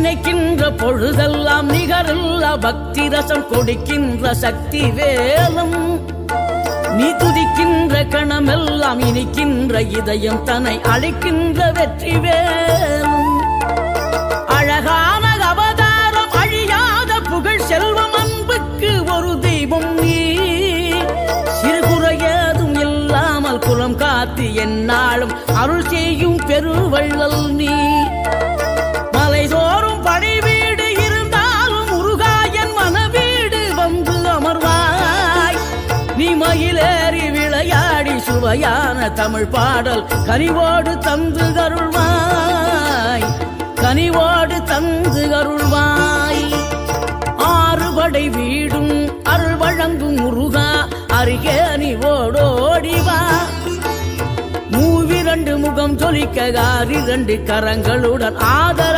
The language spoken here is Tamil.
நினைக்கின்ற பொழுதெல்லாம் நிகரில்லா பக்தி ரசம் கொடுக்கின்ற சக்தி வேலும் நீ துதிக்கின்ற கணமெல்லாம் இனிக்கின்ற இதயம் தன்னை அழைக்கின்ற வெற்றி வேலும் அழகான அவதாரம் அழியாத புகழ் செல்வம் அன்புக்கு ஒரு தெய்வம் நீ சிறுகுறையதும் இல்லாமல் குலம் காத்து எந்நாளும் அருள் செய்யும் பெருவள்ளல் நீ மலைதோறும் படை வீடு இருந்தாலும் முருகாயன் மனவீடு வந்து அமர்வாய் நீ மயிலேறி விளையாடி சுவையான தமிழ் பாடல் கனிவோடு தந்து கருள்வாய் கனிவோடு தந்து கருள்வாய் ஆறுபடை வீடும் அருள் வழங்கும் முருகா அருகே நீ ஓடோடிவா மூவிரண்டு முகம் ஜொலிக்க 2 கரங்களுடன் ஆதர